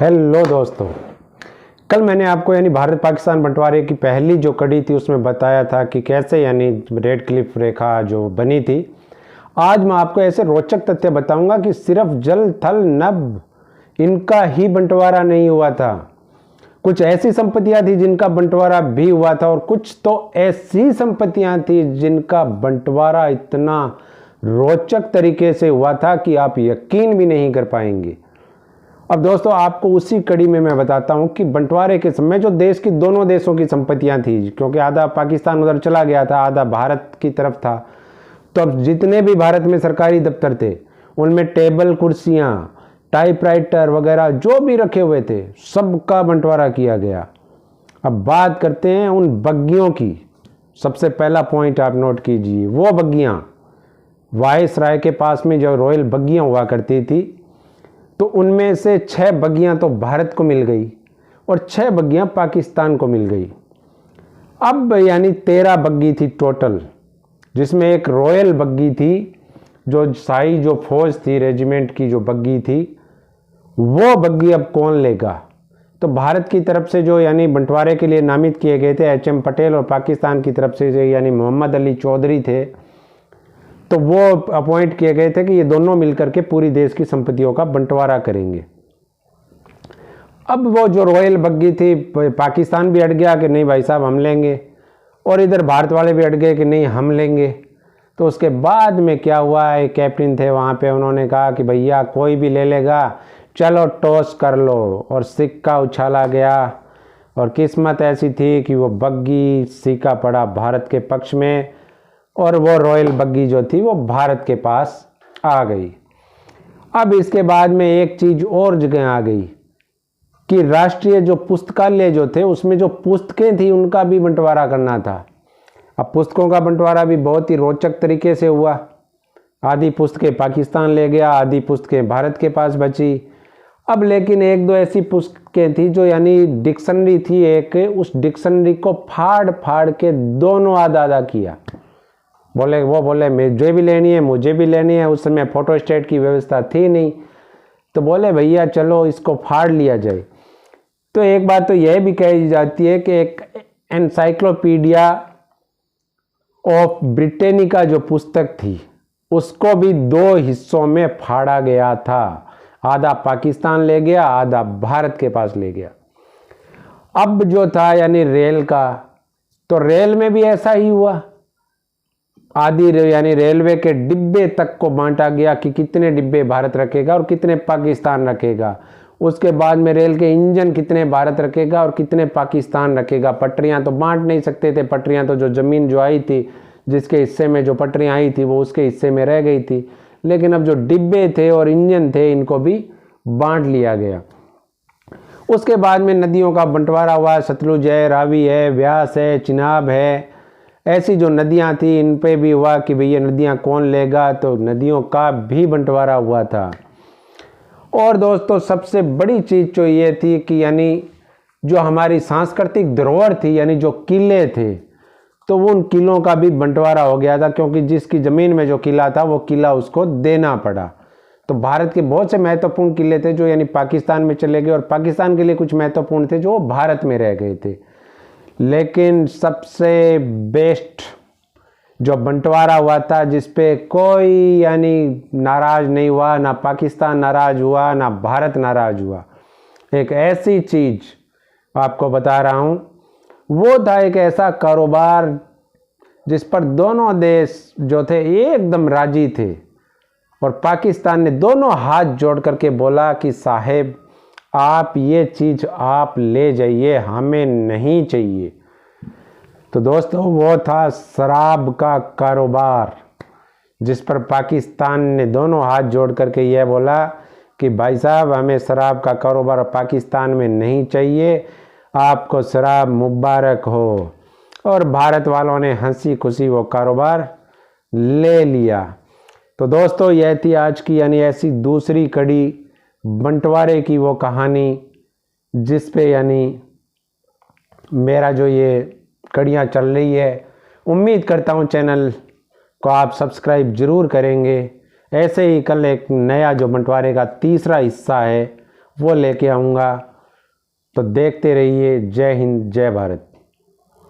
Hello दोस्तों, कल मैंने आपको भारत पाकिस्तान बंटवारे की पहली जो कड़ी थी उसमें बताया था कि कैसे रेड क्लिफ रेखा जो बनी थी। आज मैं आपको ऐसे रोचक तथ्य बताऊंगा कि सिर्फ जल थल नभ इनका ही बंटवारा नहीं हुआ था, कुछ ऐसी संपत्तियां थी जिनका बंटवारा भी हुआ था और कुछ तो ऐसी संपत्तियां थी जिनका बंटवारा इतना रोचक तरीके से हुआ था कि आप यकीन भी नहीं कर पाएंगे। अब दोस्तों, आपको उसी कड़ी में मैं बताता हूं कि बंटवारे के समय जो देश की दोनों देशों की संपत्तियां थी, क्योंकि आधा पाकिस्तान उधर चला गया था, आधा भारत की तरफ था, तो अब जितने भी भारत में सरकारी दफ्तर थे उनमें टेबल कुर्सियां टाइपराइटर वगैरह जो भी रखे हुए थे सबका बंटवारा किया गया। अब बात करते हैं उन बग्गियों की। सबसे पहला पॉइंट आप नोट कीजिए, वो बग्गियां वायसराय के पास में जो रॉयल बग्गियां हुआ करती थी, तो उनमें से 6 बग्गियां तो भारत को मिल गई और 6 बग्गियां पाकिस्तान को मिल गई। अब 13 बग्गी थी टोटल, जिसमें एक रॉयल बग्गी थी, जो शाही जो फौज थी रेजिमेंट की जो बग्गी थी, वो बग्गी अब कौन लेगा। तो भारत की तरफ से जो बंटवारे के लिए नामित किए गए थे HM पटेल, और पाकिस्तान की तरफ से जो मोहम्मद अली चौधरी थे, तो वो अपॉइंट किए गए थे कि ये दोनों मिलकर के पूरी देश की संपत्तियों का बंटवारा करेंगे। अब वो जो रॉयल बग्गी थी, पाकिस्तान भी अड़ गया कि नहीं भाई साहब हम लेंगे, और इधर भारत वाले भी अड़ गए कि नहीं हम लेंगे। तो उसके बाद में क्या हुआ, एक कैप्टन थे वहाँ पे, उन्होंने कहा कि भैया कोई भी ले लेगा, चलो टॉस कर लो, और सिक्का उछाला गया और किस्मत ऐसी थी कि वो बग्गी सिक्का पड़ा भारत के पक्ष में, और वो रॉयल बग्गी जो थी वो भारत के पास आ गई। अब इसके बाद में एक चीज और जगह आ गई कि राष्ट्रीय जो पुस्तकालय जो थे उसमें जो पुस्तकें थी उनका भी बंटवारा करना था। अब पुस्तकों का बंटवारा भी बहुत ही रोचक तरीके से हुआ। आधी पुस्तकें पाकिस्तान ले गया, आधी पुस्तकें भारत के पास बची। अब लेकिन एक दो ऐसी पुस्तकें थी जो डिक्शनरी थी एक, उस डिक्शनरी को फाड़ फाड़ के दोनों आधा आधा किया। वो बोले मुझे भी लेनी है, मुझे भी लेनी है। उस समय फोटोस्टेट की व्यवस्था थी नहीं, तो बोले भैया चलो इसको फाड़ लिया जाए। तो एक बात तो यह भी कही जाती है कि एक एनसाइक्लोपीडिया ऑफ ब्रिटेनिका जो पुस्तक थी उसको भी 2 हिस्सों में फाड़ा गया था, आधा पाकिस्तान ले गया, आधा भारत के पास ले गया। अब जो था रेल का, तो रेल में भी ऐसा ही हुआ। आदि रेलवे के डिब्बे तक को बांटा गया कि कितने डिब्बे भारत रखेगा और कितने पाकिस्तान रखेगा। उसके बाद में रेल के इंजन कितने भारत रखेगा और कितने पाकिस्तान रखेगा। पटरियां तो बांट नहीं सकते थे, पटरियां तो जो ज़मीन जो आई थी, जिसके हिस्से में जो पटरियां आई थी वो उसके हिस्से में रह गई थी। लेकिन अब जो डिब्बे थे और इंजन थे इनको भी बांट लिया गया। उसके बाद में नदियों का बंटवारा हुआ। सतलुज है, रावी है, व्यास है, चिनाब है, ऐसी जो नदियां थी इन पे भी हुआ कि भैया नदियां कौन लेगा, तो नदियों का भी बंटवारा हुआ था। और दोस्तों, सबसे बड़ी चीज़ तो ये थी कि जो हमारी सांस्कृतिक धरोहर थी, जो किले थे, तो वो उन किलों का भी बंटवारा हो गया था, क्योंकि जिसकी ज़मीन में जो किला था वो किला उसको देना पड़ा। तो भारत के बहुत से महत्वपूर्ण किले थे जो पाकिस्तान में चले गए, और पाकिस्तान के लिए कुछ महत्वपूर्ण थे जो भारत में रह गए थे। लेकिन सबसे बेस्ट जो बंटवारा हुआ था, जिसपे कोई नाराज नहीं हुआ, ना पाकिस्तान नाराज हुआ ना भारत नाराज हुआ, एक ऐसी चीज आपको बता रहा हूं, वो था एक ऐसा कारोबार जिस पर दोनों देश जो थे एकदम राजी थे, और पाकिस्तान ने दोनों हाथ जोड़ करके बोला कि साहेब आप ये चीज आप ले जाइए, हमें नहीं चाहिए। तो दोस्तों, वो था शराब का कारोबार, जिस पर पाकिस्तान ने दोनों हाथ जोड़ करके यह बोला कि भाई साहब हमें शराब का कारोबार पाकिस्तान में नहीं चाहिए, आपको शराब मुबारक हो। और भारत वालों ने हंसी खुशी वो कारोबार ले लिया। तो दोस्तों, यह थी आज की ऐसी दूसरी कड़ी बंटवारे की वो कहानी, जिस पे मेरा जो ये कड़ियाँ चल रही है। उम्मीद करता हूँ चैनल को आप सब्सक्राइब जरूर करेंगे। ऐसे ही कल एक नया जो बंटवारे का तीसरा हिस्सा है वो लेके आऊँगा। तो देखते रहिए। जय हिंद, जय भारत।